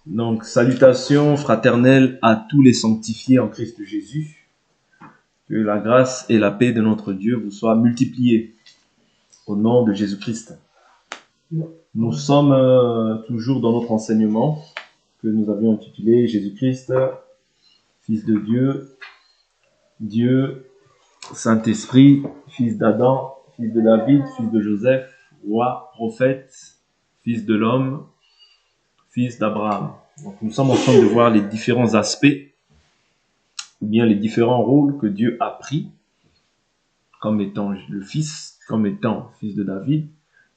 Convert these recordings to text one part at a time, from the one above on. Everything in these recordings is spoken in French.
Donc, salutations fraternelles à tous les sanctifiés en Christ Jésus. Que la grâce et la paix de notre Dieu vous soient multipliées au nom de Jésus-Christ. Nous sommes toujours dans notre enseignement que nous avions intitulé Jésus-Christ, Fils de Dieu, Dieu, Saint-Esprit, Fils d'Adam, Fils de David, Fils de Joseph, Roi, Prophète, Fils de l'homme, Fils d'Abraham. Donc nous sommes en train de voir les différents aspects, ou bien les différents rôles que Dieu a pris comme étant le Fils, comme étant Fils de David.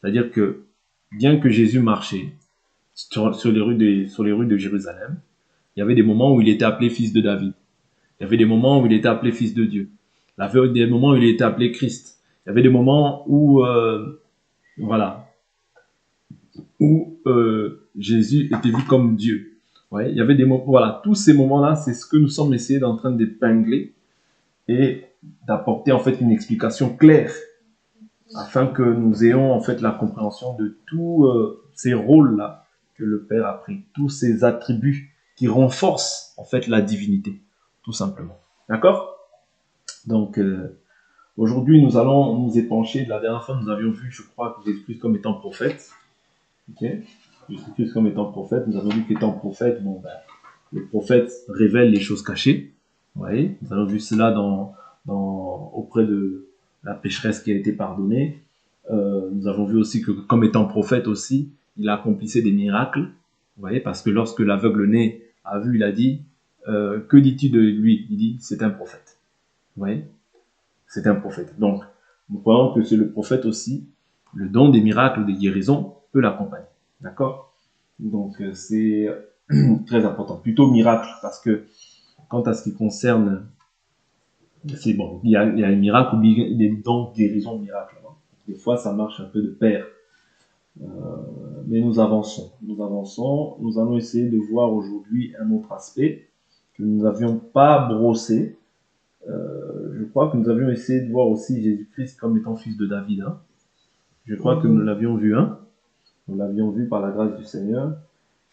C'est-à-dire que bien que Jésus marchait sur les rues de Jérusalem, il y avait des moments où il était appelé Fils de David. Il y avait des moments où il était appelé Fils de Dieu. Il y avait des moments où il était appelé Christ. Il y avait des moments où, Jésus était vu comme Dieu. Ouais, il y avait des moments, voilà, tous ces moments-là, c'est ce que nous sommes essayés en train d'épingler et d'apporter en fait une explication claire afin que nous ayons en fait la compréhension de tous ces rôles-là que le Père a pris, tous ces attributs qui renforcent en fait la divinité, tout simplement. D'accord? Donc, aujourd'hui, nous allons nous épancher. La dernière fois, nous avions vu, je crois, que Jésus-Christ comme étant prophète. Ok? Jésus-Christ comme étant prophète. Nous avons vu qu'étant prophète, le prophète révèle les choses cachées. Vous voyez? Nous avons vu cela auprès de la pécheresse qui a été pardonnée. Nous avons vu aussi que comme étant prophète aussi, il accomplissait des miracles. Vous voyez? Parce que lorsque l'aveugle-né a vu, il a dit, que dis-tu de lui? Il dit, c'est un prophète. Vous voyez? C'est un prophète. Donc, nous croyons que c'est le prophète aussi, le don des miracles, des guérisons, peut l'accompagner. D'accord? Donc, c'est très important. Plutôt miracle, parce que quant à ce qui concerne, c'est bon, il y a les miracles ou des dons, guérisons, miracles. Hein. Des fois, ça marche un peu de pair. Mais nous avançons. Nous allons essayer de voir aujourd'hui un autre aspect que nous n'avions pas brossé. Je crois que nous avions essayé de voir aussi Jésus-Christ comme étant fils de David. Hein. Je crois que nous l'avions vu. Hein. Nous l'avions vu par la grâce du Seigneur.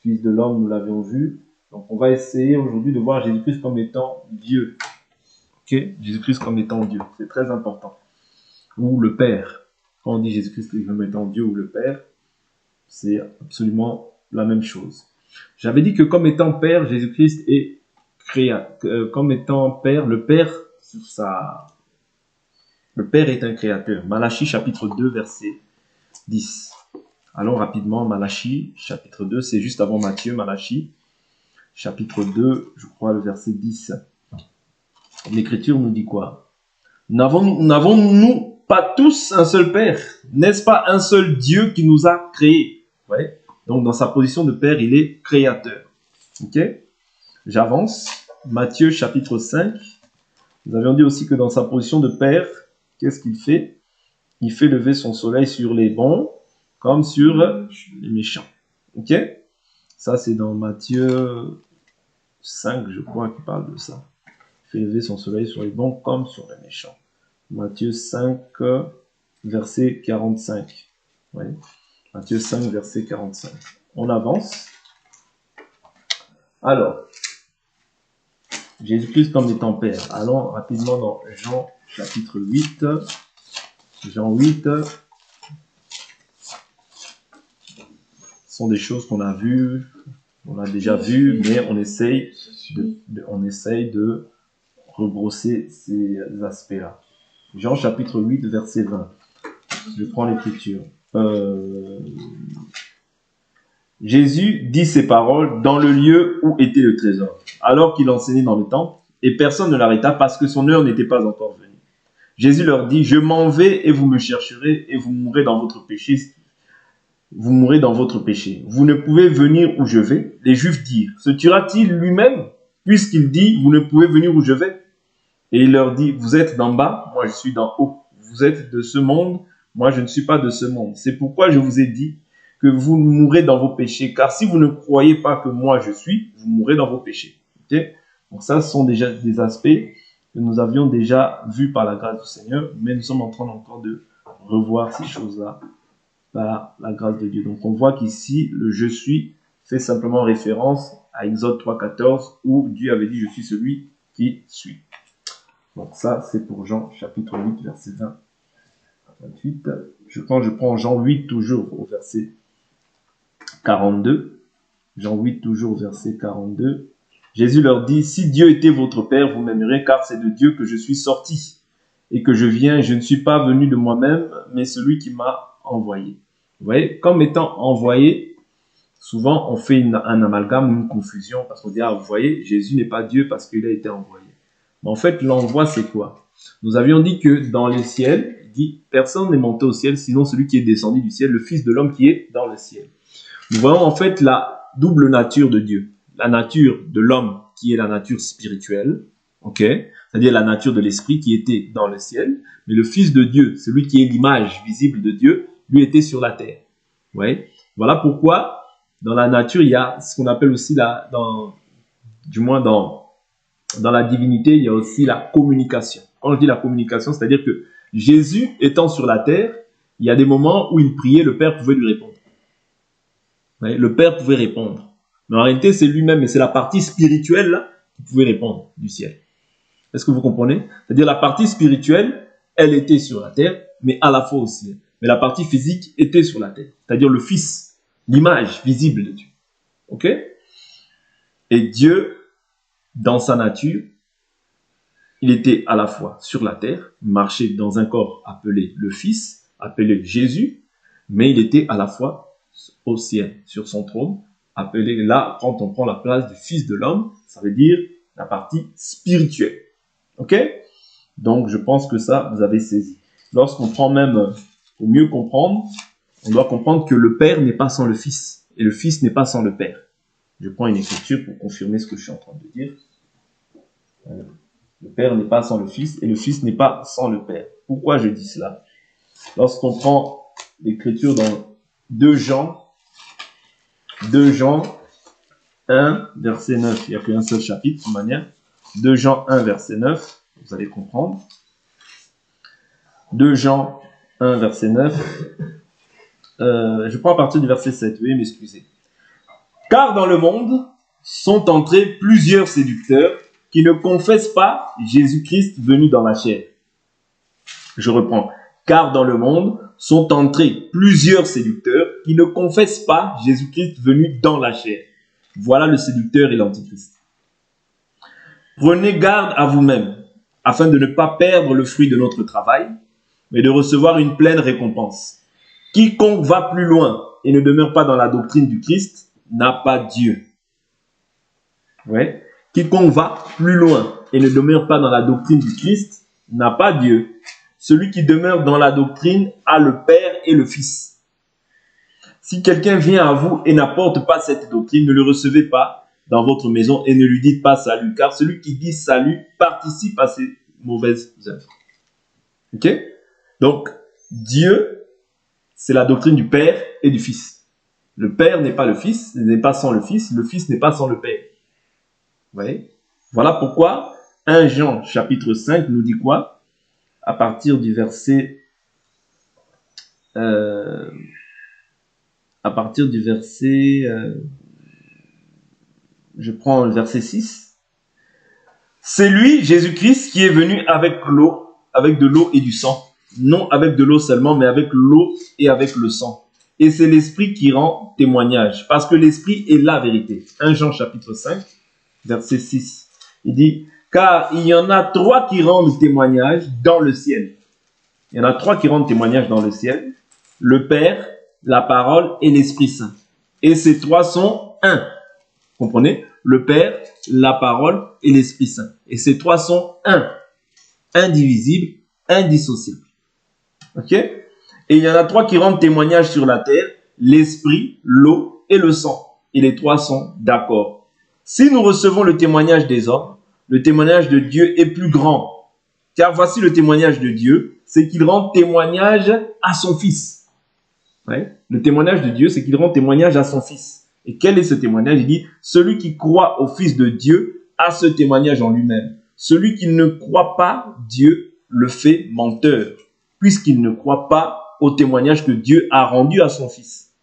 Fils de l'homme, nous l'avions vu. Donc on va essayer aujourd'hui de voir Jésus-Christ comme étant Dieu. Ok? Jésus-Christ comme étant Dieu. C'est très important. Ou le Père. Quand on dit Jésus-Christ comme étant Dieu ou le Père, c'est absolument la même chose. J'avais dit que comme étant Père, Jésus-Christ est comme étant Père, le Père est un créateur. Malachie chapitre 2 verset 10. Allons rapidement, Malachie chapitre 2, c'est juste avant Matthieu, Malachie chapitre 2, je crois le verset 10. L'Écriture nous dit quoi? N'avons-nous pas tous un seul Père? N'est-ce pas un seul Dieu qui nous a créés? Ouais. Donc dans sa position de Père, il est créateur. Ok? J'avance. Matthieu chapitre 5. Nous avions dit aussi que dans sa position de Père, qu'est-ce qu'il fait? Il fait lever son soleil sur les bons comme sur les méchants. Ok? Ça, c'est dans Matthieu 5, je crois, qui parle de ça. Il fait lever son soleil sur les bons comme sur les méchants. Matthieu 5, verset 45. Oui. Matthieu 5, verset 45. On avance. Alors, Jésus-Christ comme étant Père. Allons rapidement dans Jean chapitre 8. Jean 8. Ce sont des choses qu'on a vues, on a déjà vues, mais on essaye de rebrosser ces aspects-là. Jean chapitre 8, verset 20. Je prends l'écriture. Jésus dit ces paroles dans le lieu où était le trésor, alors qu'il enseignait dans le temple, et personne ne l'arrêta parce que son heure n'était pas encore venue. Jésus leur dit, je m'en vais et vous me chercherez et vous mourrez dans votre péché. Vous mourrez dans votre péché. Vous ne pouvez venir où je vais. Les Juifs dirent, se tuera-t-il lui-même, puisqu'il dit, vous ne pouvez venir où je vais? Et il leur dit, vous êtes d'en bas, moi je suis d'en haut. Vous êtes de ce monde, moi je ne suis pas de ce monde. C'est pourquoi je vous ai dit que vous mourrez dans vos péchés. Car si vous ne croyez pas que moi je suis, vous mourrez dans vos péchés. Okay? Donc ça, ce sont déjà des aspects que nous avions déjà vus par la grâce du Seigneur, mais nous sommes en train encore de revoir ces choses-là par la grâce de Dieu. Donc on voit qu'ici, le je suis fait simplement référence à Exode 3,14 où Dieu avait dit « Je suis celui qui suis ». Donc ça, c'est pour Jean chapitre 8, verset 20 à 28. Je prends Jean 8 toujours au verset 42. Jean 8 toujours verset 42. Jésus leur dit « Si Dieu était votre Père, vous m'aimerez, car c'est de Dieu que je suis sorti et que je viens. Je ne suis pas venu de moi-même, mais celui qui m'a envoyé. » Vous voyez, comme étant envoyé, souvent on fait un amalgame ou une confusion parce qu'on dit « Ah, vous voyez, Jésus n'est pas Dieu parce qu'il a été envoyé. » Mais en fait, l'envoi, c'est quoi? Nous avions dit que dans les ciels, il dit « Personne n'est monté au ciel, sinon celui qui est descendu du ciel, le Fils de l'homme qui est dans le ciel. » Nous voyons en fait la double nature de Dieu. La nature de l'homme qui est la nature spirituelle, ok, c'est-à-dire la nature de l'esprit qui était dans le ciel, mais le Fils de Dieu, celui qui est l'image visible de Dieu, lui était sur la terre. Ouais. Voilà pourquoi dans la nature, il y a ce qu'on appelle aussi dans la divinité, il y a aussi la communication. Quand je dis la communication, c'est-à-dire que Jésus étant sur la terre, il y a des moments où il priait, le Père pouvait lui répondre. Ouais, le Père pouvait répondre. Mais en réalité, c'est lui-même, et c'est la partie spirituelle là, qui pouvait répondre du ciel. Est-ce que vous comprenez? C'est-à-dire la partie spirituelle, elle était sur la terre, mais à la fois au ciel. Mais la partie physique était sur la terre. C'est-à-dire le Fils, l'image visible de Dieu. Ok? Et Dieu, dans sa nature, il était à la fois sur la terre, marchait dans un corps appelé le Fils, appelé Jésus, mais il était à la fois au ciel, sur son trône, appelé là, quand on prend la place du Fils de l'homme, ça veut dire la partie spirituelle. Ok? Donc, je pense que ça, vous avez saisi. Lorsqu'on prend même, pour mieux comprendre, on doit comprendre que le Père n'est pas sans le Fils, et le Fils n'est pas sans le Père. Je prends une écriture pour confirmer ce que je suis en train de dire. Le Père n'est pas sans le Fils, et le Fils n'est pas sans le Père. Pourquoi je dis cela? Lorsqu'on prend l'écriture dans 2 Jean 1, verset 9, il n'y a qu'un seul chapitre, de toute manière. 2 Jean 1, verset 9, vous allez comprendre. 2 Jean 1, verset 9. Je prends à partir du verset 7, veuillez m'excuser. Car dans le monde sont entrés plusieurs séducteurs qui ne confessent pas Jésus-Christ venu dans la chair. Je reprends. Car dans le monde sont entrés plusieurs séducteurs qui ne confessent pas Jésus-Christ venu dans la chair. Voilà le séducteur et l'antichrist. Prenez garde à vous-même, afin de ne pas perdre le fruit de notre travail, mais de recevoir une pleine récompense. Quiconque va plus loin et ne demeure pas dans la doctrine du Christ n'a pas Dieu. Ouais. Quiconque va plus loin et ne demeure pas dans la doctrine du Christ n'a pas Dieu. Celui qui demeure dans la doctrine a le Père et le Fils. Si quelqu'un vient à vous et n'apporte pas cette doctrine, ne le recevez pas dans votre maison et ne lui dites pas salut, car celui qui dit salut participe à ses mauvaises œuvres. Ok? Donc, Dieu, c'est la doctrine du Père et du Fils. Le Père n'est pas le Fils, n'est pas sans le Fils n'est pas sans le Père. Vous voyez? Voilà pourquoi 1 Jean chapitre 5 nous dit quoi? À partir du verset je prends le verset 6. C'est lui, Jésus-Christ, qui est venu avec l'eau, avec de l'eau et du sang. Non avec de l'eau seulement, mais avec l'eau et avec le sang. Et c'est l'Esprit qui rend témoignage, parce que l'Esprit est la vérité. 1 Jean chapitre 5, verset 6. Il dit, car il y en a 3 qui rendent témoignage dans le ciel. Il y en a 3 qui rendent témoignage dans le ciel. Le Père, la parole et l'Esprit Saint. Et ces 3 sont un. Comprenez? Le Père, la parole et l'Esprit Saint. Et ces 3 sont un. Indivisibles, indissociables. Ok? Et il y en a 3 qui rendent témoignage sur la terre. L'Esprit, l'eau et le sang. Et les 3 sont d'accord. Si nous recevons le témoignage des hommes, le témoignage de Dieu est plus grand. Car voici le témoignage de Dieu, c'est qu'il rend témoignage à son Fils. Ouais. Le témoignage de Dieu, c'est qu'il rend témoignage à son Fils. Et quel est ce témoignage? Il dit, celui qui croit au Fils de Dieu a ce témoignage en lui-même. Celui qui ne croit pas Dieu le fait menteur, puisqu'il ne croit pas au témoignage que Dieu a rendu à son Fils.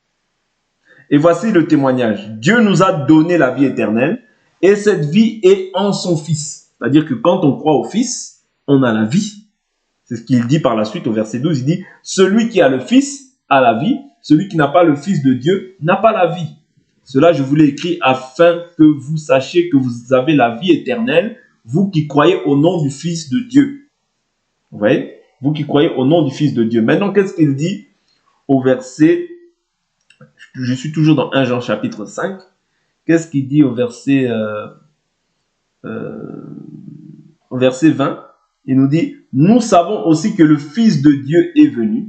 Et voici le témoignage. Dieu nous a donné la vie éternelle et cette vie est en son Fils. C'est-à-dire que quand on croit au Fils, on a la vie. C'est ce qu'il dit par la suite au verset 12. Il dit, celui qui a le Fils a la vie, celui qui n'a pas le Fils de Dieu n'a pas la vie. Cela, je vous l'ai écrit afin que vous sachiez que vous avez la vie éternelle, vous qui croyez au nom du Fils de Dieu. Vous voyez? Vous qui croyez au nom du Fils de Dieu. Maintenant, qu'est-ce qu'il dit au verset, je suis toujours dans 1 Jean chapitre 5. Qu'est-ce qu'il dit au verset 20? Il nous dit, nous savons aussi que le Fils de Dieu est venu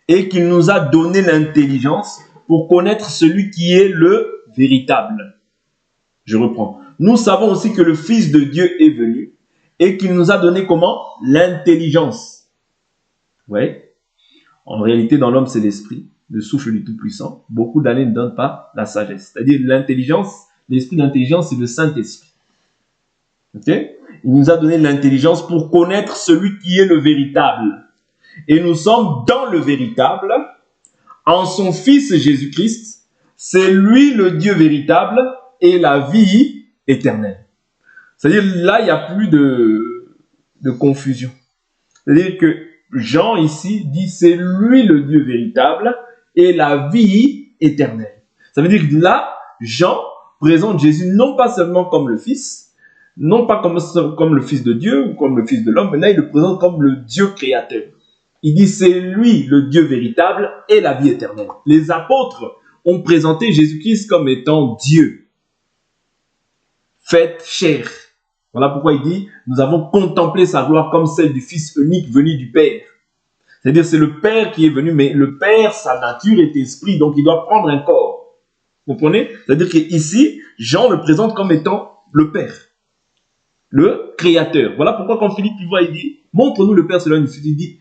et qu'il nous a donné l'intelligence pour connaître celui qui est le véritable. Je reprends. Nous savons aussi que le Fils de Dieu est venu et qu'il nous a donné comment? L'intelligence. Vous voyez? En réalité, dans l'homme, c'est l'esprit, le souffle du Tout-Puissant. Beaucoup d'années ne donnent pas la sagesse. C'est-à-dire l'intelligence, l'esprit d'intelligence, c'est le Saint-Esprit. Ok? Il nous a donné l'intelligence pour connaître celui qui est le véritable. Et nous sommes dans le véritable, en son Fils Jésus-Christ. C'est lui le Dieu véritable et la vie éternelle. C'est-à-dire, là, il n'y a plus de confusion. C'est-à-dire que Jean, ici, dit c'est lui le Dieu véritable et la vie éternelle. Ça veut dire que là, Jean présente Jésus non pas seulement comme le Fils, non pas comme le Fils de Dieu ou comme le Fils de l'homme, mais là, il le présente comme le Dieu créateur. Il dit c'est lui le Dieu véritable et la vie éternelle. Les apôtres ont présenté Jésus-Christ comme étant Dieu, fait chair. Voilà pourquoi il dit, nous avons contemplé sa gloire comme celle du Fils unique venu du Père. C'est-à-dire c'est le Père qui est venu, mais le Père, sa nature est esprit, donc il doit prendre un corps. Vous comprenez? C'est-à-dire qu'ici, Jean le présente comme étant le Père, le Créateur. Voilà pourquoi quand Philippe y voit, il dit, montre-nous le Père, cela nous suffit. Il dit,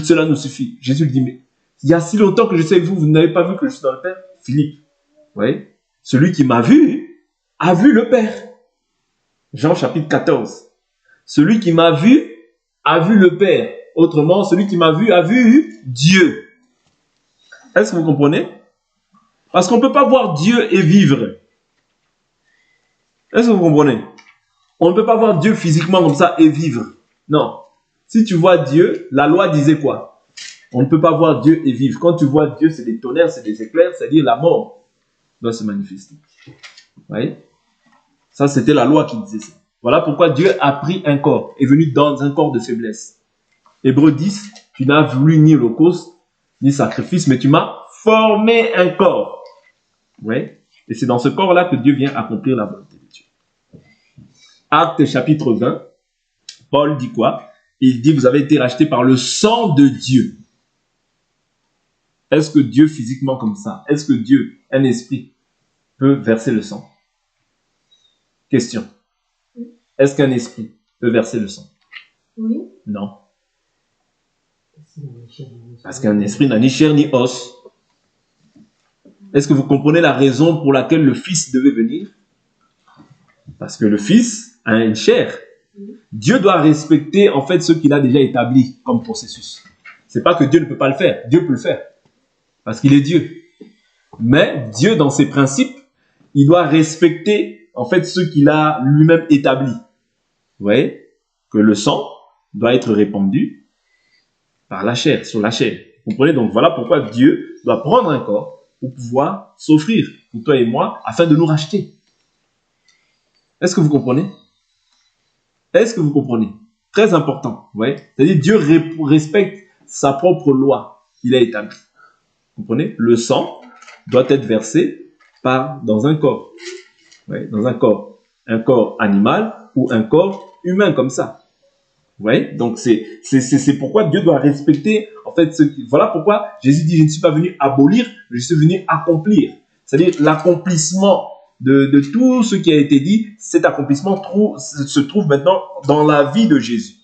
cela nous suffit. Jésus lui dit, mais il y a si longtemps que je suis avec vous, vous n'avez pas vu que je suis dans le Père? Philippe, vous voyez? Celui qui m'a vu, a vu le Père. Jean chapitre 14. Celui qui m'a vu, a vu le Père. Autrement, celui qui m'a vu, a vu Dieu. Est-ce que vous comprenez? Parce qu'on ne peut pas voir Dieu et vivre. Est-ce que vous comprenez? On ne peut pas voir Dieu physiquement comme ça et vivre. Non. Si tu vois Dieu, la loi disait quoi? On ne peut pas voir Dieu et vivre. Quand tu vois Dieu, c'est des tonnerres, c'est des éclairs, c'est-à-dire la mort doit se manifester. Vous voyez? Ça, c'était la loi qui disait ça. Voilà pourquoi Dieu a pris un corps, est venu dans un corps de faiblesse. Hébreux 10, tu n'as voulu ni holocauste, ni sacrifice, mais tu m'as formé un corps. Ouais. Et c'est dans ce corps-là que Dieu vient accomplir la volonté de Dieu. Actes chapitre 20, Paul dit quoi? Il dit, vous avez été rachetés par le sang de Dieu. Est-ce que Dieu, physiquement comme ça, est-ce que Dieu, un esprit, peut verser le sang? Question. Est-ce qu'un esprit peut verser le sang? Oui. Non. Parce qu'un esprit n'a ni chair ni os. Est-ce que vous comprenez la raison pour laquelle le Fils devait venir? Parce que le Fils a une chair. Dieu doit respecter en fait ce qu'il a déjà établi comme processus. C'est pas que Dieu ne peut pas le faire. Dieu peut le faire. Parce qu'il est Dieu. Mais Dieu, dans ses principes, il doit respecter en fait ce qu'il a lui-même établi. Vous voyez? Que le sang doit être répandu par la chair, sur la chair. Vous comprenez? Donc voilà pourquoi Dieu doit prendre un corps pour pouvoir s'offrir pour toi et moi afin de nous racheter. Est-ce que vous comprenez? Est-ce que vous comprenez? Très important. Vous voyez? C'est-à-dire Dieu respecte sa propre loi qu'il a établie. Vous comprenez? Le sang doit être versé dans un corps. Ouais, dans un corps animal ou un corps humain comme ça. Vous voyez? Donc c'est pourquoi Dieu doit respecter en fait voilà pourquoi Jésus dit je ne suis pas venu abolir, je suis venu accomplir. C'est-à-dire l'accomplissement de tout ce qui a été dit, cet accomplissement se trouve maintenant dans la vie de Jésus.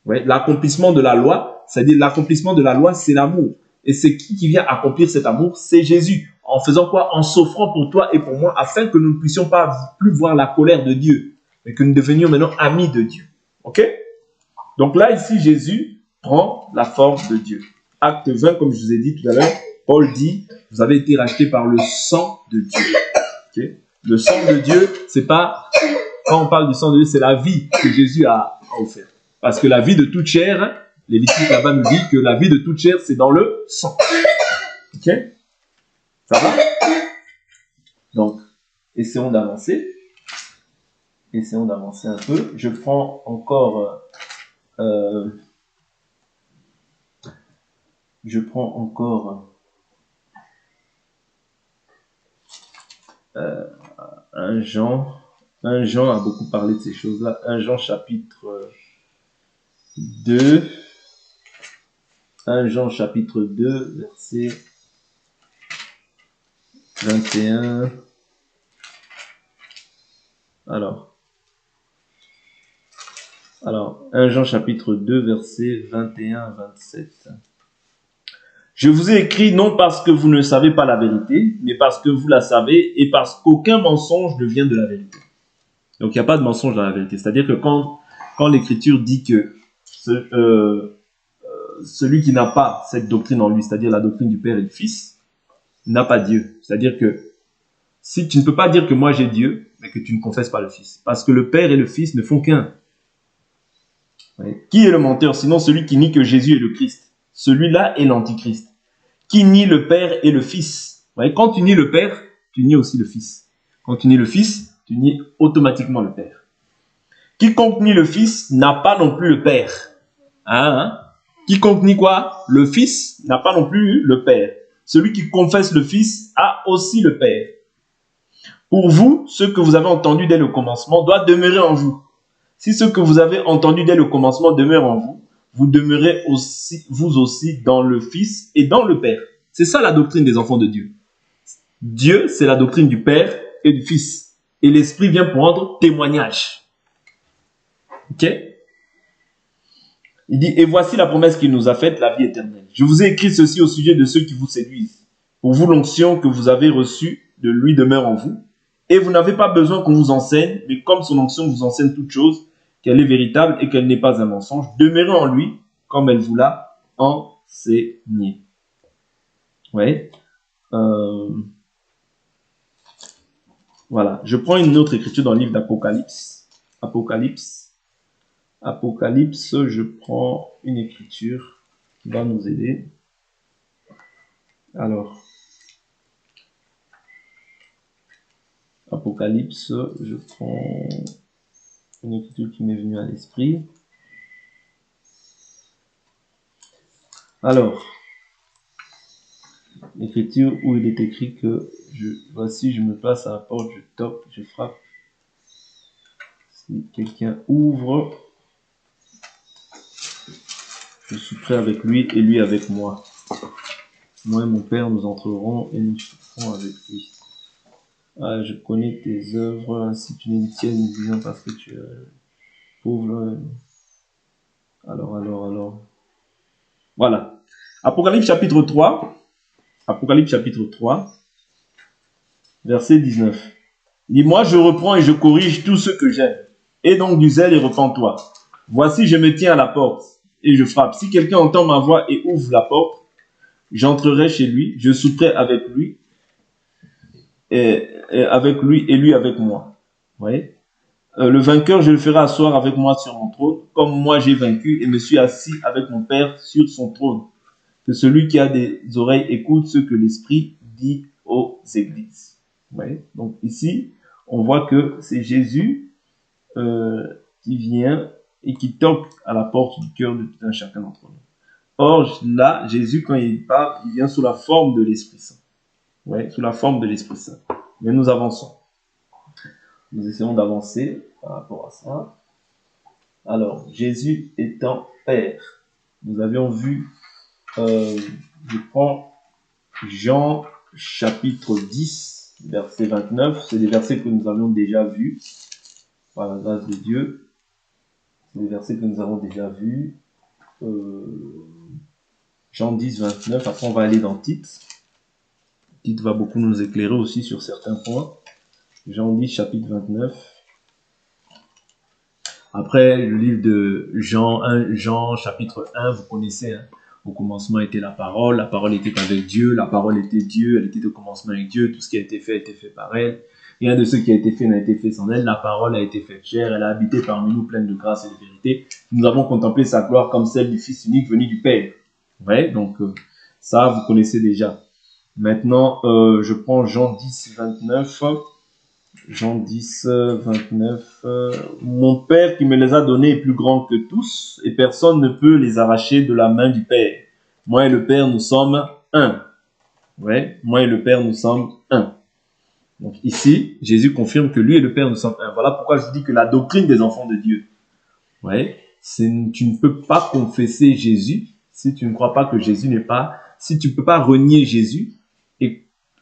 Vous voyez? L'accomplissement de la loi, c'est-à-dire l'accomplissement de la loi, c'est l'amour. Et c'est qui vient accomplir cet amour? C'est Jésus. En faisant quoi? En s'offrant pour toi et pour moi, afin que nous ne puissions pas plus voir la colère de Dieu, mais que nous devenions maintenant amis de Dieu. Ok? Donc là, ici, Jésus prend la forme de Dieu. Acte 20, comme je vous ai dit tout à l'heure, Paul dit, Vous avez été rachetés par le sang de Dieu. Okay? Le sang de Dieu, c'est pas... Quand on parle du sang de Dieu, c'est la vie que Jésus a offerte. Parce que la vie de toute chair, Lévitique là-bas nous dit que la vie de toute chair, c'est dans le sang. Ok? Ça va? Donc, essayons d'avancer. Essayons d'avancer un peu. Je prends encore... un Jean. Un Jean a beaucoup parlé de ces choses-là. Un Jean chapitre 2. Un Jean chapitre 2, verset 21. Alors, 1 Jean chapitre 2, verset 21 à 27. Je vous ai écrit non parce que vous ne savez pas la vérité, mais parce que vous la savez et parce qu'aucun mensonge ne vient de la vérité. Donc, il n'y a pas de mensonge dans la vérité. C'est-à-dire que quand l'Écriture dit que celui qui n'a pas cette doctrine en lui, c'est-à-dire la doctrine du Père et du Fils, n'a pas Dieu. C'est-à-dire que si tu ne peux pas dire que moi j'ai Dieu, mais que tu ne confesses pas le Fils. Parce que le Père et le Fils ne font qu'un. Ouais. Qui est le menteur? Sinon celui qui nie que Jésus est le Christ. Celui-là est l'Antichrist. Qui nie le Père et le Fils. Ouais. Quand tu nies le Père, tu nies aussi le Fils. Quand tu nies le Fils, tu nies automatiquement le Père. Quiconque nie le Fils n'a pas non plus le Père. Hein? Quiconque nie quoi? Le Fils n'a pas non plus le Père. Celui qui confesse le Fils a aussi le Père. Pour vous, ce que vous avez entendu dès le commencement doit demeurer en vous. Si ce que vous avez entendu dès le commencement demeure en vous, vous demeurez aussi, vous aussi dans le Fils et dans le Père. C'est ça la doctrine des enfants de Dieu. Dieu, c'est la doctrine du Père et du Fils. Et l'Esprit vient pour rendre témoignage. Ok? Il dit, et voici la promesse qu'il nous a faite, la vie éternelle. Je vous ai écrit ceci au sujet de ceux qui vous séduisent. Pour vous, l'onction que vous avez reçue de lui demeure en vous. Et vous n'avez pas besoin qu'on vous enseigne, mais comme son onction vous enseigne toute chose, qu'elle est véritable et qu'elle n'est pas un mensonge, demeurez en lui, comme elle vous l'a enseigné. Ouais. Voilà. Je prends une autre écriture dans le livre d'Apocalypse. Apocalypse, je prends une écriture qui va nous aider. Alors, Apocalypse, je prends une écriture qui m'est venue à l'esprit. Alors, l'écriture où il est écrit que voici, je me place à la porte, je toque, je frappe. Si quelqu'un ouvre, je suis prêt avec lui et lui avec moi. Moi et mon Père, nous entrerons et nous souperons avec lui. Ah, je connais tes œuvres, si tu n'es tienne, disant parce que tu es pauvre. Alors. Voilà. Apocalypse chapitre 3. Apocalypse chapitre 3, verset 19. Il dit, moi je reprends et je corrige tout ce que j'aime. Et donc du zèle et repens-toi. Voici, je me tiens à la porte et je frappe. Si quelqu'un entend ma voix et ouvre la porte, j'entrerai chez lui, je souperai avec lui, et lui avec moi. Vous voyez? Le vainqueur, je le ferai asseoir avec moi sur mon trône, comme moi j'ai vaincu et me suis assis avec mon Père sur son trône. Que celui qui a des oreilles écoute ce que l'Esprit dit aux églises. Vous voyez? Donc ici, on voit que c'est Jésus qui vient et qui toque à la porte du cœur de tout un chacun d'entre nous. Or, là, Jésus, quand il parle, il vient sous la forme de l'Esprit Saint. Ouais, sous la forme de l'Esprit Saint. Mais nous avançons. Nous essayons d'avancer par rapport à ça. Alors, Jésus étant Père. Nous avions vu, je prends Jean chapitre 10, verset 29. C'est des versets que nous avions déjà vus par la grâce de Dieu. C'est des versets que nous avons déjà vus. Jean 10, 29. Après, on va aller dans Tite. Tite va beaucoup nous éclairer aussi sur certains points. Jean 10, chapitre 29. Après, le livre de Jean, chapitre 1, vous connaissez. Hein. Au commencement était la parole était avec Dieu, la parole était Dieu, elle était au commencement avec Dieu, tout ce qui a été fait par elle. Rien de ce qui a été fait n'a été fait sans elle. La parole a été faite chair, elle a habité parmi nous pleine de grâce et de vérité. Nous avons contemplé sa gloire comme celle du Fils unique venu du Père. Ouais, donc ça, vous connaissez déjà. Maintenant, je prends Jean 10, 29. Jean 10, 29. Mon Père qui me les a donnés est plus grand que tous, et personne ne peut les arracher de la main du Père. Moi et le Père, nous sommes un. Ouais, moi et le Père, nous sommes un. Donc ici, Jésus confirme que lui et le Père, nous sommes un. Voilà pourquoi je dis que la doctrine des enfants de Dieu, ouais, tu ne peux pas confesser Jésus si tu ne crois pas que Jésus n'est pas, si tu ne peux pas renier Jésus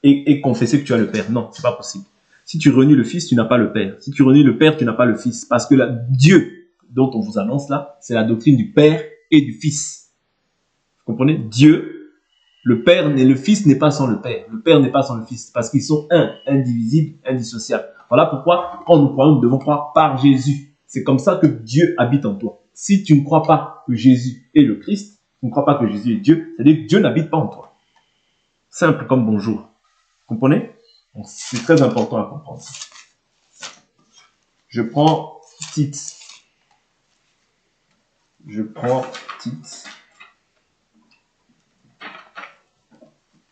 et confesser que tu as le Père. Non, c'est pas possible. Si tu renies le Fils, tu n'as pas le Père. Si tu renies le Père, tu n'as pas le Fils. Parce que Dieu, dont on vous annonce là, c'est la doctrine du Père et du Fils. Vous comprenez? Dieu, le Père et le Fils n'est pas sans le Père. Le Père n'est pas sans le Fils. Parce qu'ils sont un, indivisibles, indissociables. Voilà pourquoi, quand nous croyons, nous devons croire par Jésus. C'est comme ça que Dieu habite en toi. Si tu ne crois pas que Jésus est le Christ, tu ne crois pas que Jésus est Dieu, c'est-à-dire que Dieu n'habite pas en toi. Simple comme bonjour. Vous comprenez? Donc, c'est très important à comprendre. Je prends Tite.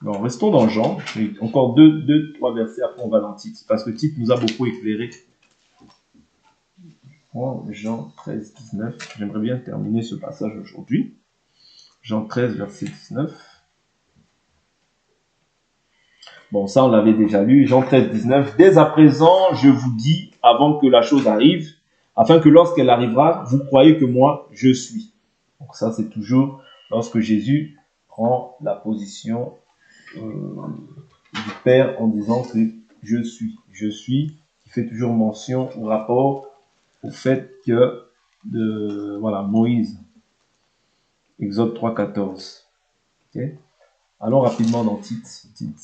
Bon, restons dans Jean. Encore deux, trois versets, après on va dans Tite. Parce que Tite nous a beaucoup éclairé. Jean 13, 19. J'aimerais bien terminer ce passage aujourd'hui. Jean 13, verset 19. Bon, ça, on l'avait déjà lu. Jean 13, 19. Dès à présent, je vous dis, avant que la chose arrive, afin que lorsqu'elle arrivera, vous croyez que moi, je suis. Donc ça, c'est toujours lorsque Jésus prend la position du Père en disant que je suis. Je suis, qui fait toujours mention au rapport au fait que voilà, Moïse. Exode 3, 14. Okay. Allons rapidement dans Tite. Tite,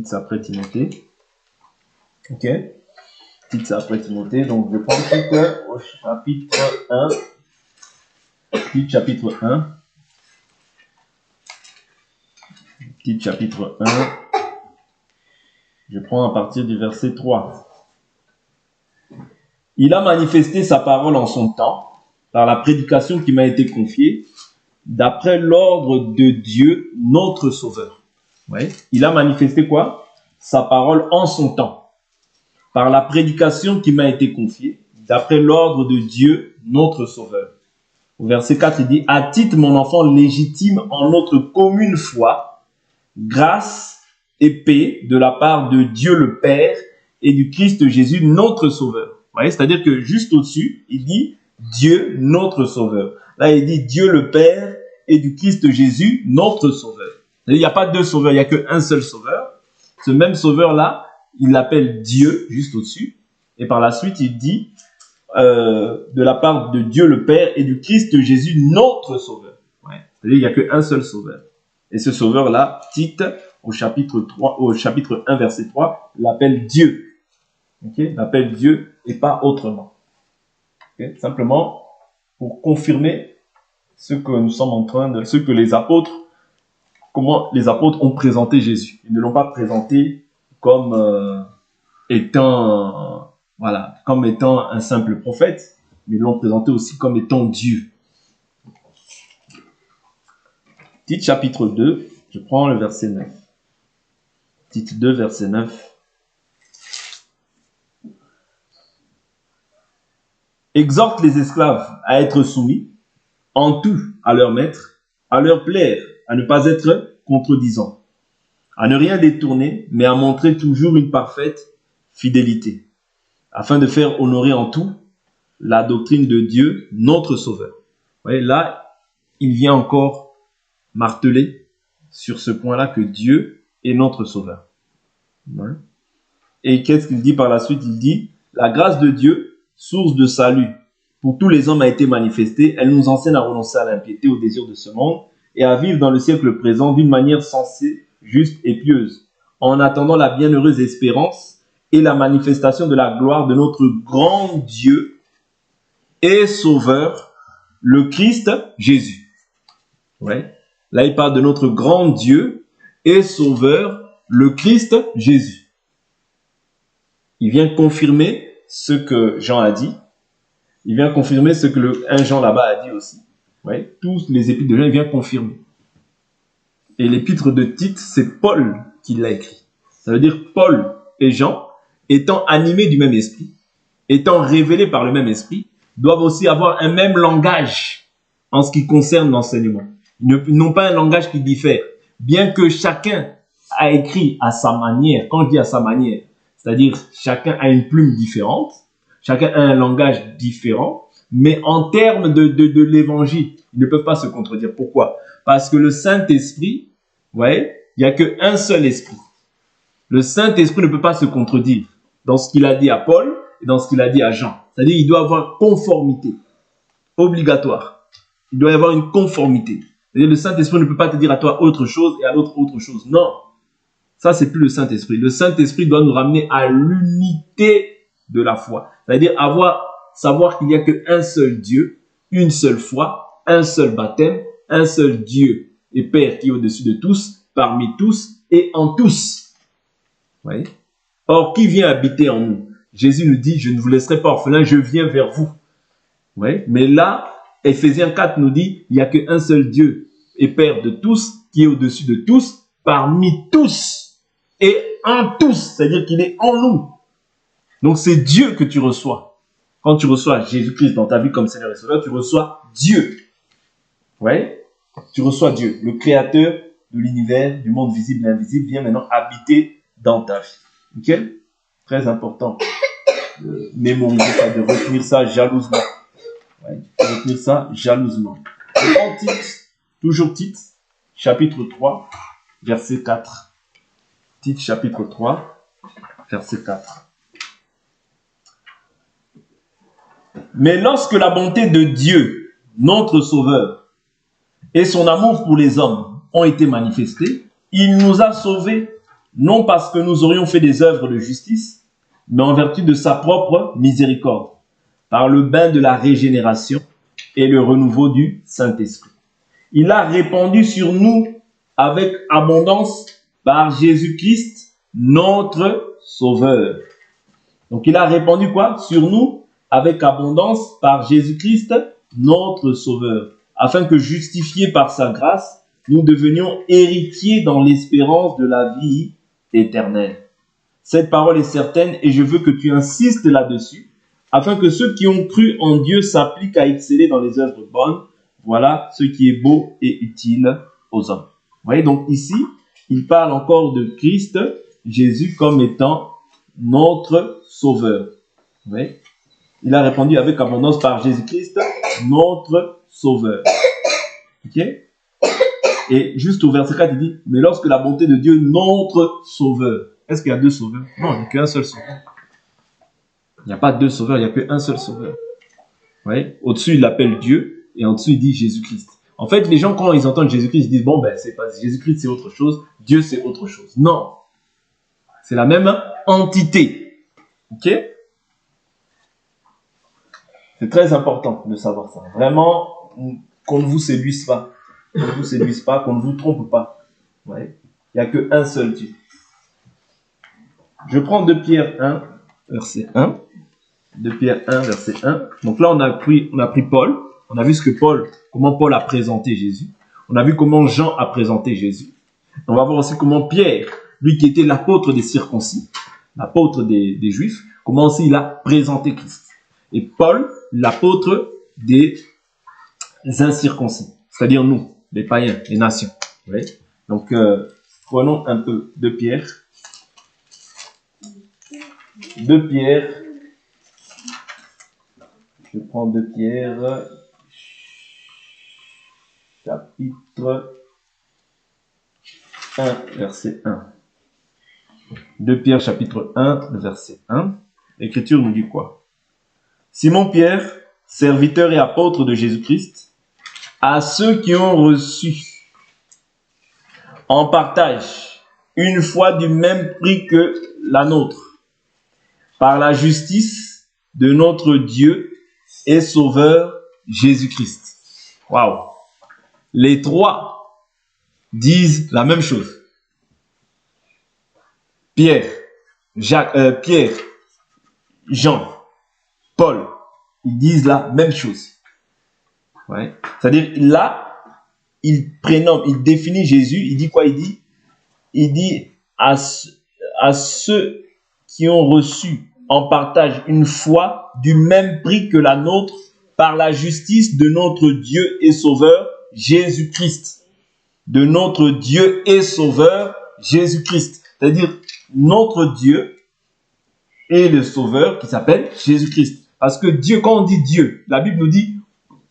c'est après Timothée. Ok. Tite, c'est après Timothée. Donc, je prends Tite au chapitre 1. Tite, chapitre 1. Tite, chapitre 1. Je prends à partir du verset 3. Il a manifesté sa parole en son temps, par la prédication qui m'a été confiée, d'après l'ordre de Dieu, notre Sauveur. Ouais. Il a manifesté quoi? Sa parole en son temps, par la prédication qui m'a été confiée, d'après l'ordre de Dieu, notre Sauveur. Au verset 4, il dit, « À titre, mon enfant légitime, en notre commune foi, grâce et paix de la part de Dieu le Père et du Christ Jésus, notre Sauveur. » Vous voyez, c'est-à-dire que juste au-dessus, il dit Dieu, notre Sauveur. Là, il dit Dieu le Père et du Christ Jésus, notre Sauveur. Il n'y a pas deux sauveurs, il n'y a qu'un seul Sauveur. Ce même Sauveur-là, il l'appelle Dieu, juste au-dessus. Et par la suite, il dit de la part de Dieu le Père et du Christ Jésus, notre Sauveur. Ouais. C'est-à-dire qu'il n'y a qu'un seul Sauveur. Et ce Sauveur-là, Tite, au chapitre 1, verset 3, l'appelle Dieu. Okay? L'appelle Dieu et pas autrement. Okay? Simplement pour confirmer ce que nous sommes en train de... ce que les apôtres, comment les apôtres ont présenté Jésus. Ils ne l'ont pas présenté comme étant un simple prophète, mais ils l'ont présenté aussi comme étant Dieu. Tite chapitre 2, je prends le verset 9. Tite 2, verset 9. Exhorte les esclaves à être soumis en tout à leur maître, à leur plaire, à ne pas être contredisants, à ne rien détourner, mais à montrer toujours une parfaite fidélité, afin de faire honorer en tout la doctrine de Dieu, notre Sauveur. Vous voyez, là, il vient encore marteler sur ce point-là que Dieu est notre Sauveur. Ouais. Et qu'est-ce qu'il dit par la suite? Il dit, la grâce de Dieu, source de salut pour tous les hommes a été manifestée. Elle nous enseigne à renoncer à l'impiété, au désir de ce monde et à vivre dans le siècle présent d'une manière sensée, juste et pieuse, en attendant la bienheureuse espérance et la manifestation de la gloire de notre grand Dieu et Sauveur, le Christ Jésus. Ouais. Là, il parle de notre grand Dieu et Sauveur, le Christ Jésus. Il vient confirmer ce que Jean a dit. Il vient confirmer ce que le 1 Jean là-bas a dit aussi. Ouais. Tous les épîtres de Jean, il vient confirmer. Et l'épître de Tite, c'est Paul qui l'a écrit. Ça veut dire Paul et Jean, étant animés du même esprit, étant révélés par le même esprit, doivent aussi avoir un même langage en ce qui concerne l'enseignement. Ils n'ont pas un langage qui diffère. Bien que chacun a écrit à sa manière, quand je dis à sa manière, c'est-à-dire chacun a une plume différente, chacun a un langage différent, mais en termes de l'évangile, ils ne peuvent pas se contredire. Pourquoi? Parce que le Saint-Esprit, vous voyez, il n'y a qu'un seul esprit. Le Saint-Esprit ne peut pas se contredire dans ce qu'il a dit à Paul et dans ce qu'il a dit à Jean. C'est-à-dire qu'il doit avoir conformité obligatoire. Il doit y avoir une conformité. C'est-à-dire le Saint-Esprit ne peut pas te dire à toi autre chose et à l'autre autre chose. Non. Ça, c'est plus le Saint-Esprit. Le Saint-Esprit doit nous ramener à l'unité de la foi. C'est-à-dire savoir qu'il n'y a qu'un seul Dieu, une seule foi, un seul baptême, un seul Dieu et Père qui est au-dessus de tous, parmi tous et en tous. Vous voyez? Or, qui vient habiter en nous? Jésus nous dit, je ne vous laisserai pas orphelin, je viens vers vous. Vous voyez? Mais là, Ephésiens 4 nous dit, il n'y a qu'un seul Dieu et Père de tous, qui est au-dessus de tous, parmi tous et en tous. C'est-à-dire qu'il est en nous. Donc, c'est Dieu que tu reçois. Quand tu reçois Jésus-Christ dans ta vie comme Seigneur et Sauveur, tu reçois Dieu. Vous voyez? Tu reçois Dieu, le Créateur de l'univers, du monde visible et invisible, vient maintenant habiter dans ta vie. Ok? Très important de mémoriser ça, de retenir ça jalousement. Ouais, de retenir ça jalousement. En Tite, toujours Tite, chapitre 3, verset 4. Tite, chapitre 3, verset 4. Mais lorsque la bonté de Dieu, notre Sauveur, et son amour pour les hommes ont été manifestés, il nous a sauvés, non parce que nous aurions fait des œuvres de justice, mais en vertu de sa propre miséricorde, par le bain de la régénération et le renouveau du Saint-Esprit. Il a répandu sur nous avec abondance par Jésus-Christ, notre Sauveur. Donc il a répandu quoi? Sur nous avec abondance par Jésus-Christ, notre Sauveur, afin que, justifiés par sa grâce, nous devenions héritiers dans l'espérance de la vie éternelle. Cette parole est certaine et je veux que tu insistes là-dessus, afin que ceux qui ont cru en Dieu s'appliquent à exceller dans les œuvres bonnes. Voilà ce qui est beau et utile aux hommes. Vous voyez, donc ici, il parle encore de Christ, Jésus, comme étant notre Sauveur. Vous voyez? Il a répondu avec abondance par Jésus-Christ, notre Sauveur. Ok? Et juste au verset 4, il dit, mais lorsque la bonté de Dieu, notre Sauveur. Est-ce qu'il y a deux sauveurs? Non, il n'y a qu'un seul sauveur. Il n'y a pas deux sauveurs, il n'y a qu'un seul sauveur. Vous voyez? Au-dessus, il l'appelle Dieu, et en dessous, il dit Jésus-Christ. En fait, les gens, quand ils entendent Jésus-Christ, ils disent, bon, ben, c'est pas Jésus-Christ, c'est autre chose, Dieu, c'est autre chose. Non. C'est la même entité. Ok? C'est très important de savoir ça. Vraiment, qu'on ne vous séduise pas. Qu'on ne vous séduise pas, qu'on ne vous trompe pas. Ouais. Il n'y a qu'un seul Dieu. Je prends 2 Pierre 1, verset 1. 2 Pierre 1, verset 1. Donc là, on a pris Paul. On a vu comment Paul a présenté Jésus. On a vu comment Jean a présenté Jésus. On va voir aussi comment Pierre, lui qui était l'apôtre des circoncis, l'apôtre des Juifs, comment aussi il a présenté Christ. Et Paul, l'apôtre des incirconcis, c'est-à-dire nous, les païens, les nations. Oui. Donc, prenons un peu de Pierre. 2 Pierre. Je prends 2 Pierre, chapitre 1, verset 1. 2 Pierre, chapitre 1, verset 1. L'Écriture nous dit quoi? Simon Pierre, serviteur et apôtre de Jésus-Christ, à ceux qui ont reçu en partage une foi du même prix que la nôtre, par la justice de notre Dieu et Sauveur Jésus-Christ. Waouh! Les trois disent la même chose. Pierre, Jean, Paul, ils disent la même chose. Ouais. C'est-à-dire, là, il prénomme, il définit Jésus, il dit quoi? Il dit à ceux qui ont reçu en partage une foi du même prix que la nôtre par la justice de notre Dieu et Sauveur Jésus-Christ. De notre Dieu et Sauveur Jésus-Christ. C'est-à-dire, notre Dieu et le Sauveur qui s'appelle Jésus-Christ. Parce que Dieu, quand on dit Dieu, la Bible nous dit,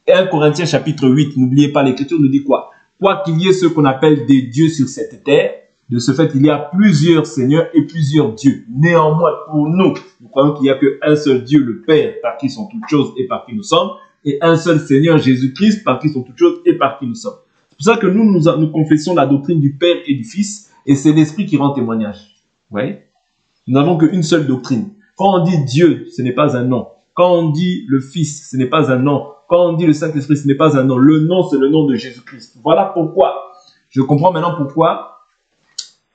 1 Corinthiens chapitre 8, n'oubliez pas, l'Écriture nous dit quoi? Quoi qu'il y ait ce qu'on appelle des dieux sur cette terre, de ce fait, il y a plusieurs seigneurs et plusieurs dieux. Néanmoins, pour nous, nous croyons qu'il n'y a qu'un seul Dieu, le Père, par qui sont toutes choses et par qui nous sommes, et un seul Seigneur, Jésus-Christ, par qui sont toutes choses et par qui nous sommes. C'est pour ça que nous confessons la doctrine du Père et du Fils, et c'est l'Esprit qui rend témoignage. Ouais. Nous n'avons qu'une seule doctrine. Quand on dit Dieu, ce n'est pas un nom. Quand on dit le Fils, ce n'est pas un nom. Quand on dit le Saint-Esprit, ce n'est pas un nom. Le nom, c'est le nom de Jésus-Christ. Voilà pourquoi. Je comprends maintenant pourquoi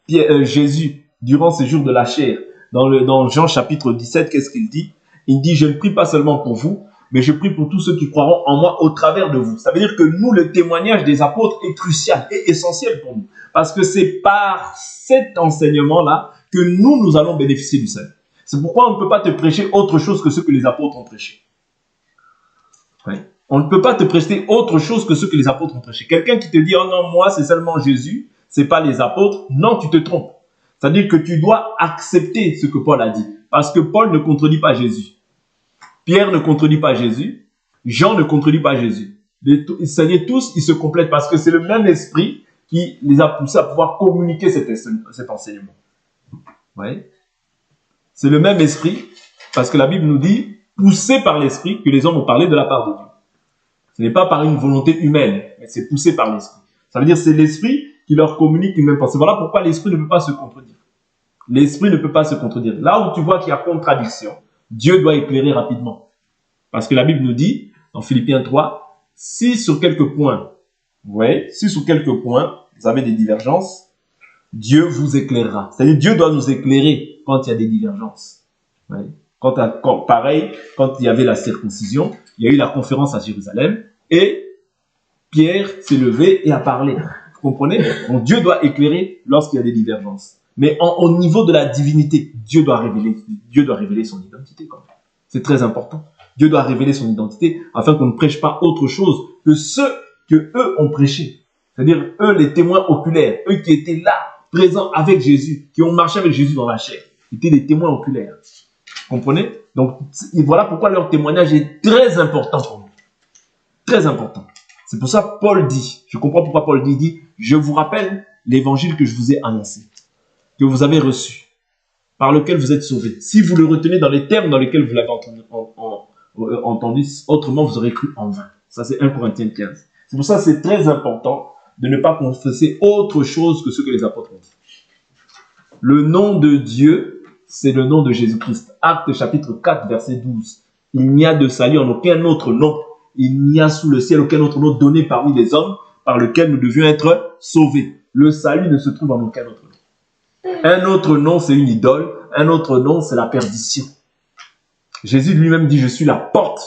Jésus, durant ses jours de la chair, dans Jean chapitre 17, qu'est-ce qu'il dit? Il dit, je ne prie pas seulement pour vous, mais je prie pour tous ceux qui croiront en moi au travers de vous. Ça veut dire que nous, le témoignage des apôtres est crucial et essentiel pour nous. Parce que c'est par cet enseignement-là que nous allons bénéficier du salut. C'est pourquoi on ne peut pas te prêcher autre chose que ce que les apôtres ont prêché. Oui. On ne peut pas te prêcher autre chose que ce que les apôtres ont prêché. Quelqu'un qui te dit, oh non, moi, c'est seulement Jésus, c'est pas les apôtres. Non, tu te trompes. C'est-à-dire que tu dois accepter ce que Paul a dit. Parce que Paul ne contredit pas Jésus. Pierre ne contredit pas Jésus. Jean ne contredit pas Jésus. C'est-à-dire tous, ils se complètent parce que c'est le même esprit qui les a poussés à pouvoir communiquer cet enseignement. Ouais. C'est le même esprit, parce que la Bible nous dit, poussé par l'esprit, que les hommes ont parlé de la part de Dieu. Ce n'est pas par une volonté humaine, mais c'est poussé par l'esprit. Ça veut dire que c'est l'esprit qui leur communique une même pensée. Voilà pourquoi l'esprit ne peut pas se contredire. L'esprit ne peut pas se contredire. Là où tu vois qu'il y a contradiction, Dieu doit éclairer rapidement. Parce que la Bible nous dit, dans Philippiens 3, si sur quelques points, vous voyez, si sur quelques points, vous avez des divergences, Dieu vous éclairera. C'est-à-dire, Dieu doit nous éclairer quand il y a des divergences. Ouais. Pareil, quand il y avait la circoncision, il y a eu la conférence à Jérusalem et Pierre s'est levé et a parlé. Vous comprenez? Donc, Dieu doit éclairer lorsqu'il y a des divergences. Mais au niveau de la divinité, Dieu doit révéler son identité. C'est très important. Dieu doit révéler son identité afin qu'on ne prêche pas autre chose que ce que eux ont prêché. C'est-à-dire, eux, les témoins oculaires, eux qui étaient là, présents avec Jésus, qui ont marché avec Jésus dans la chair, étaient des témoins oculaires. Vous comprenez? Donc, voilà pourquoi leur témoignage est très important pour nous. Très important. C'est pour ça que Paul dit, je comprends pourquoi Paul dit, je vous rappelle l'évangile que je vous ai annoncé, que vous avez reçu, par lequel vous êtes sauvés. Si vous le retenez dans les termes dans lesquels vous l'avez entendu, autrement vous aurez cru en vain. Ça, c'est 1 Corinthiens 15. C'est pour ça que c'est très important de ne pas confesser autre chose que ce que les apôtres ont dit. Le nom de Dieu, c'est le nom de Jésus-Christ. Actes chapitre 4, verset 12. Il n'y a de salut en aucun autre nom. Il n'y a sous le ciel aucun autre nom donné parmi les hommes par lequel nous devions être sauvés. Le salut ne se trouve en aucun autre nom. Un autre nom, c'est une idole. Un autre nom, c'est la perdition. Jésus lui-même dit, je suis la porte.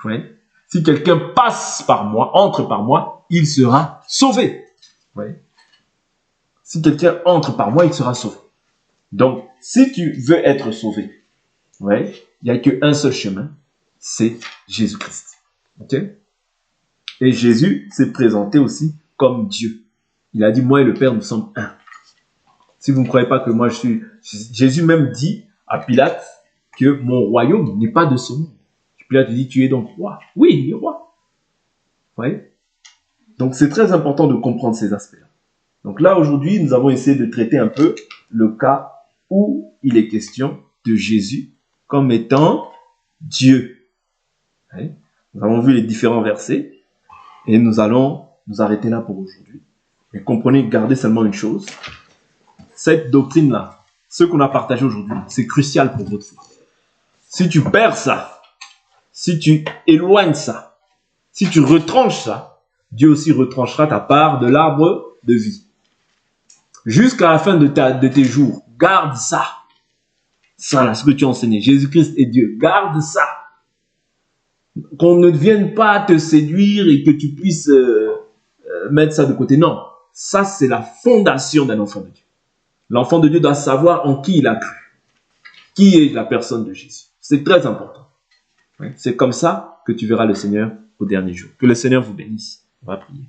Oui. Si quelqu'un passe par moi, entre par moi, il sera sauvé. Oui. Si quelqu'un entre par moi, il sera sauvé. Donc, si tu veux être sauvé, oui, il n'y a qu'un seul chemin, c'est Jésus-Christ. Ok? Et Jésus s'est présenté aussi comme Dieu. Il a dit, moi et le Père, nous sommes un. Si vous ne croyez pas que moi je suis... Jésus même dit à Pilate que mon royaume n'est pas de ce monde. Pilate dit, tu es donc roi. Oui, il est roi. Vous voyez? Donc c'est très important de comprendre ces aspects-là. Donc là, aujourd'hui, nous avons essayé de traiter un peu le cas où il est question de Jésus comme étant Dieu. Vous voyez? Nous avons vu les différents versets et nous allons nous arrêter là pour aujourd'hui. Mais comprenez, gardez seulement une chose. cette doctrine-là, ce qu'on a partagé aujourd'hui, c'est crucial pour votre foi. Si tu perds ça, si tu éloignes ça, si tu retranches ça, Dieu aussi retranchera ta part de l'arbre de vie. Jusqu'à la fin de tes jours, garde ça. Ça, là, ce que tu as enseigné. Jésus-Christ est Dieu. Garde ça. Qu'on ne vienne pas te séduire et que tu puisses mettre ça de côté. Non. Ça, c'est la fondation d'un enfant de Dieu. L'enfant de Dieu doit savoir en qui il a cru. Qui est la personne de Jésus. C'est très important. C'est comme ça que tu verras le Seigneur au dernier jour. Que le Seigneur vous bénisse. On va prier.